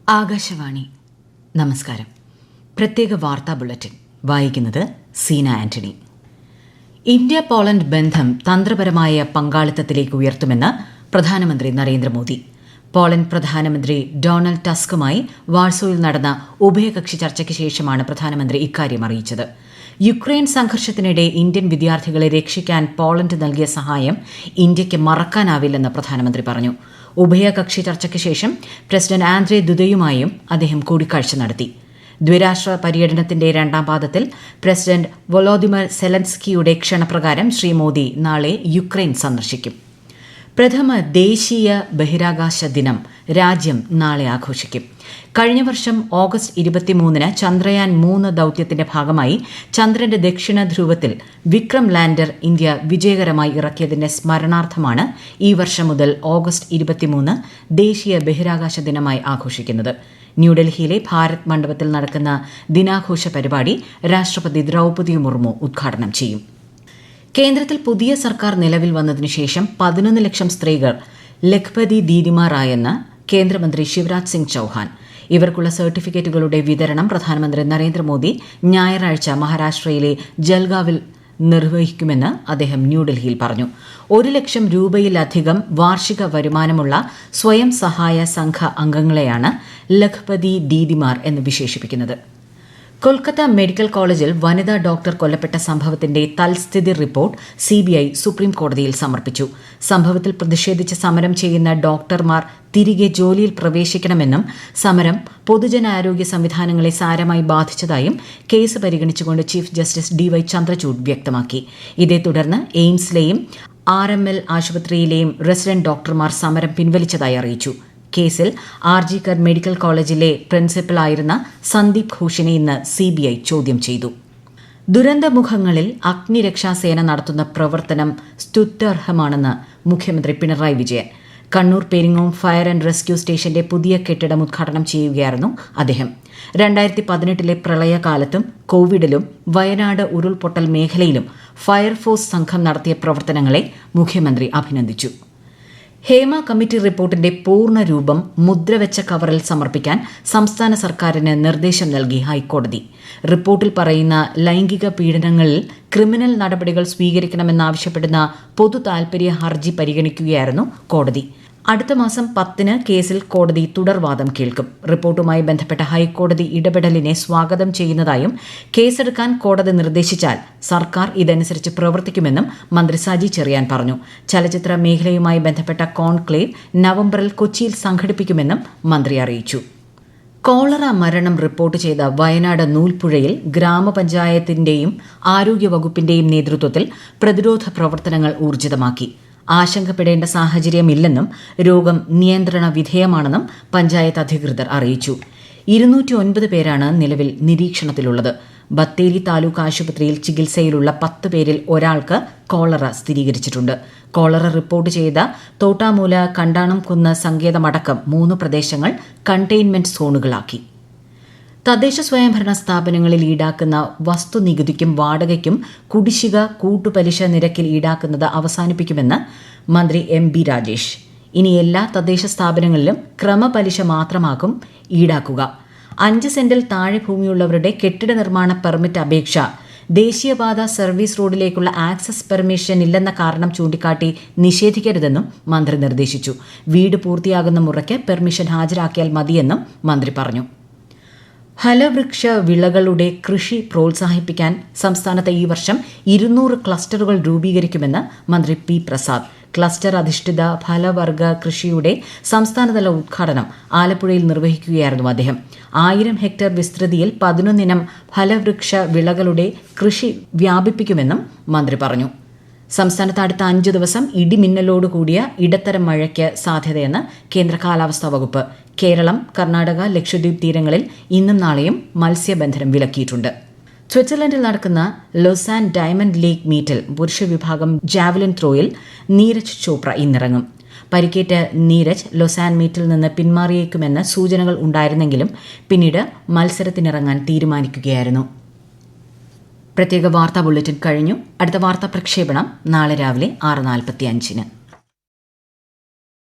ആകാശവാണി. നമസ്കാരം. പ്രത്യേക വാർത്താ ബുള്ളറ്റിൻ വായിക്കുന്നത് സീന ആന്റണി. ഇന്ത്യ പോളണ്ട് ബന്ധം തന്ത്രപരമായ പങ്കാളിത്തത്തിലേക്ക് ഉയർത്തുമെന്ന് പ്രധാനമന്ത്രി നരേന്ദ്രമോദി. പോളണ്ട് പ്രധാനമന്ത്രി ഡൊണാൾഡ് ടസ്കുമായി വാഴ്സോയിൽ നടന്ന ഉഭയകക്ഷി ചർച്ചയ്ക്ക് ശേഷമാണ് പ്രധാനമന്ത്രി ഇക്കാര്യം അറിയിച്ചത്. യുക്രൈൻ സംഘർഷത്തിനിടെ ഇന്ത്യൻ വിദ്യാർത്ഥികളെ രക്ഷിക്കാൻ പോളണ്ട് നൽകിയ സഹായം ഇന്ത്യയ്ക്ക് മറക്കാനാവില്ലെന്ന് പ്രധാനമന്ത്രി പറഞ്ഞു. ഉഭയകക്ഷി ചർച്ചയ്ക്ക് ശേഷം പ്രസിഡന്റ് ആന്ദ്രേ ദുദയുമായും അദ്ദേഹം കൂടിക്കാഴ്ച നടത്തി. ദ്വിരാഷ്ട്ര പര്യടനത്തിന്റെ രണ്ടാം പാദത്തിൽ പ്രസിഡന്റ് വൊളോദിമർ സെലൻസ്കിയുടെ ക്ഷണപ്രകാരം ശ്രീ മോദി നാളെ യുക്രൈൻ സന്ദർശിക്കും. പ്രഥമ ദേശീയ ബഹിരാകാശ ദിനം രാജ്യം നാളെ ആഘോഷിക്കും. കഴിഞ്ഞ വർഷം ഓഗസ്റ്റ് 23-ന് ചന്ദ്രയാൻ 3 ദൌത്യത്തിന്റെ ഭാഗമായി ചന്ദ്രന്റെ ദക്ഷിണ ധ്രുവത്തിൽ വിക്രം ലാൻഡർ ഇന്ത്യ വിജയകരമായി ഇറക്കിയതിന്റെ സ്മരണാർത്ഥമാണ് ഈ വർഷം മുതൽ ഓഗസ്റ്റ് 23 ദേശീയ ബഹിരാകാശ ദിനമായി ആഘോഷിക്കുന്നത്. ന്യൂഡൽഹിയിലെ ഭാരത് മണ്ഡപത്തിൽ നടക്കുന്ന ദിനാഘോഷ പരിപാടി രാഷ്ട്രപതി ദ്രൌപദി മുർമു ഉദ്ഘാടനം ചെയ്യും. കേന്ദ്രത്തിൽ പുതിയ സർക്കാർ നിലവിൽ വന്നതിനുശേഷം 11 ലക്ഷം സ്ത്രീകൾ ലഖ്പതി ദീദിമാരായെന്ന് കേന്ദ്രമന്ത്രി ശിവരാജ് സിംഗ് ചൌഹാൻ. ഇവർക്കുള്ള സർട്ടിഫിക്കറ്റുകളുടെ വിതരണം പ്രധാനമന്ത്രി നരേന്ദ്രമോദി ഞായറാഴ്ച മഹാരാഷ്ട്രയിലെ ജൽഗാവിൽ നിർവഹിക്കുമെന്ന് അദ്ദേഹം ന്യൂഡൽഹിയിൽ പറഞ്ഞു. 1 ലക്ഷം രൂപയിലധികം വാർഷിക വരുമാനമുള്ള സ്വയം സഹായ സംഘ അംഗങ്ങളെയാണ് ലഖ്പതി ദീദിമാർ എന്ന് വിശേഷിപ്പിക്കുന്നത്. കൊൽക്കത്ത മെഡിക്കൽ കോളേജിൽ വനിതാ ഡോക്ടർ കൊല്ലപ്പെട്ട സംഭവത്തിന്റെ തൽസ്ഥിതി റിപ്പോർട്ട് സിബിഐ സുപ്രീം കോടതിയിൽ സമർപ്പിച്ചു. സംഭവത്തിൽ പ്രതിഷേധിച്ച് സമരം ചെയ്യുന്ന ഡോക്ടർമാർ തിരികെ ജോലിയിൽ പ്രവേശിക്കണമെന്നും സമരം പൊതുജനാരോഗ്യ സംവിധാനങ്ങളെ സാരമായി ബാധിച്ചതായും കേസ് പരിഗണിച്ചുകൊണ്ട് ചീഫ് ജസ്റ്റിസ് DY ചന്ദ്രചൂഡ് വ്യക്തമാക്കി. ഇതേ തുടർന്ന് എയിംസിലെയും RML ആശുപത്രിയിലെയും റെസിഡന്റ് ഡോക്ടർമാർ സമരം പിൻവലിച്ചതായി അറിയിച്ചു. കേസിൽ ആർജിക്കർ മെഡിക്കൽ കോളേജിലെ പ്രിൻസിപ്പലായിരുന്ന സന്ദീപ് ഘോഷിനെ ഇന്ന് CBI ചോദ്യം ചെയ്തു. ദുരന്തമുഖങ്ങളിൽ അഗ്നിരക്ഷാസേന നടത്തുന്ന പ്രവർത്തനം സ്തുത്യർഹമാണെന്ന് മുഖ്യമന്ത്രി Pinarayi Vijayan. Kannur Peringome fire and rescue സ്റ്റേഷന്റെ പുതിയ കെട്ടിടം ഉദ്ഘാടനം ചെയ്യുകയായിരുന്നു അദ്ദേഹം. 2018 പ്രളയകാലത്തും കോവിഡിലും വയനാട് ഉരുൾപൊട്ടൽ മേഖലയിലും ഫയർഫോഴ്സ് സംഘം നടത്തിയ പ്രവർത്തനങ്ങളെ മുഖ്യമന്ത്രി അഭിനന്ദിച്ചു. ഹേമ കമ്മിറ്റി റിപ്പോർട്ടിന്റെ പൂർണ്ണ രൂപം മുദ്രവെച്ച കവറിൽ സമർപ്പിക്കാൻ സംസ്ഥാന സർക്കാരിന് നിർദ്ദേശം നൽകി ഹൈക്കോടതി. റിപ്പോർട്ടിൽ പറയുന്ന ലൈംഗിക പീഡനങ്ങളിൽ ക്രിമിനൽ നടപടികൾ സ്വീകരിക്കണമെന്നാവശ്യപ്പെടുന്ന പൊതു താൽപര്യ ഹർജി പരിഗണിക്കുകയായിരുന്നു കോടതി. അടുത്ത മാസം 10-ന് കേസിൽ കോടതി തുടർവാദം കേൾക്കും. റിപ്പോർട്ടുമായി ബന്ധപ്പെട്ട ഹൈക്കോടതി ഇടപെടലിനെ സ്വാഗതം ചെയ്യുന്നതായും കേസെടുക്കാൻ കോടതി നിർദ്ദേശിച്ചാൽ സർക്കാർ ഇതനുസരിച്ച് പ്രവർത്തിക്കുമെന്നും മന്ത്രി സജി ചെറിയാൻ പറഞ്ഞു. ചലച്ചിത്ര മേഖലയുമായി ബന്ധപ്പെട്ട കോൺക്ലേവ് നവംബറിൽ കൊച്ചിയിൽ സംഘടിപ്പിക്കുമെന്നും മന്ത്രി അറിയിച്ചു. കോളറ മരണം റിപ്പോർട്ട് ചെയ്ത വയനാട് നൂൽപ്പുഴയിൽ ഗ്രാമപഞ്ചായത്തിന്റെയും ആരോഗ്യവകുപ്പിന്റെയും നേതൃത്വത്തിൽ പ്രതിരോധ പ്രവർത്തനങ്ങൾ ഊർജിതമാക്കി. ആശങ്കപ്പെടേണ്ട സാഹചര്യമില്ലെന്നും രോഗം നിയന്ത്രണ വിധേയമാണെന്നും പഞ്ചായത്ത് അധികൃതർ അറിയിച്ചു. 209 പേരാണ് നിലവിൽ നിരീക്ഷണത്തിലുള്ളത്. ബത്തേരി താലൂക്ക് ആശുപത്രിയിൽ ചികിത്സയിലുള്ള 10 പേരിൽ ഒരാൾക്ക് കോളറ സ്ഥിരീകരിച്ചിട്ടുണ്ട്. കോളറ റിപ്പോർട്ട് ചെയ്ത തോട്ടാമൂല, കണ്ടാണംകുന്ന് സങ്കേതമടക്കം 3 പ്രദേശങ്ങൾ കണ്ടെയ്ൻമെന്റ് സോണുകളാക്കി. തദ്ദേശ സ്വയംഭരണ സ്ഥാപനങ്ങളിൽ ഈടാക്കുന്ന വസ്തുനികുതിക്കും വാടകയ്ക്കും കുടിശ്ശിക കൂട്ടുപലിശ നിരക്കിൽ ഈടാക്കുന്നത് അവസാനിപ്പിക്കുമെന്ന് മന്ത്രി MB രാജേഷ്. ഇനി എല്ലാ തദ്ദേശ സ്ഥാപനങ്ങളിലും ക്രമപലിശ മാത്രമാകും ഈടാക്കുക. 5 സെന്റിൽ താഴെ ഭൂമിയുള്ളവരുടെ കെട്ടിട നിർമ്മാണ പെർമിറ്റ് അപേക്ഷ ദേശീയപാത സർവീസ് റോഡിലേക്കുള്ള ആക്സസ് പെർമിഷൻ ഇല്ലെന്ന കാരണം ചൂണ്ടിക്കാട്ടി നിഷേധിക്കരുതെന്നും മന്ത്രി നിർദ്ദേശിച്ചു. വീട് പൂർത്തിയാകുന്ന മുറയ്ക്ക് പെർമിഷൻ ഹാജരാക്കിയാൽ മതിയെന്നും മന്ത്രി പറഞ്ഞു. ഫലവൃക്ഷ വിളകളുടെ കൃഷി പ്രോത്സാഹിപ്പിക്കാൻ സംസ്ഥാനത്ത് ഈ വർഷം 200 ക്ലസ്റ്ററുകൾ രൂപീകരിക്കുമെന്ന് മന്ത്രി P. പ്രസാദ്. ക്ലസ്റ്റർ അധിഷ്ഠിത ഫലവർഗ കൃഷിയുടെ സംസ്ഥാനതല ഉദ്ഘാടനം ആലപ്പുഴയിൽ നിർവഹിക്കുകയായിരുന്നു അദ്ദേഹം. 1000 ഹെക്ടർ വിസ്തൃതിയിൽ 11 ഇനം ഫലവൃക്ഷ വിളകളുടെ കൃഷി വ്യാപിപ്പിക്കുമെന്നും മന്ത്രി പറഞ്ഞു. സംസ്ഥാനത്ത് അടുത്ത 5 ദിവസം ഇടിമിന്നലോടുകൂടിയ ഇടത്തരം മഴയ്ക്ക് സാധ്യതയെന്ന് കേന്ദ്ര കാലാവസ്ഥാ വകുപ്പ്. കേരളം, കർണാടക, ലക്ഷദ്വീപ് തീരങ്ങളിൽ ഇന്നും നാളെയും മത്സ്യബന്ധനം വിലക്കിയിട്ടുണ്ട്. സ്വിറ്റ്സർലൻഡിൽ നടക്കുന്ന ലൊസാൻ ഡയമണ്ട് ലീഗ് മീറ്റിൽ പുരുഷ വിഭാഗം ജാവലിൻ ത്രോയിൽ നീരജ് ചോപ്ര ഇന്നിറങ്ങും. പരിക്കേറ്റ നീരജ് ലൊസാൻ മീറ്റിൽ നിന്ന് പിന്മാറിയേക്കുമെന്ന് സൂചനകൾ ഉണ്ടായിരുന്നെങ്കിലും പിന്നീട് മത്സരത്തിനിറങ്ങാൻ തീരുമാനിക്കുകയായിരുന്നു. പ്രത്യേക വാർത്താ ബുള്ളറ്റിൻ കഴിഞ്ഞു. അടുത്ത വാർത്താ പ്രക്ഷേപണം നാളെ രാവിലെ 6:45-ന്.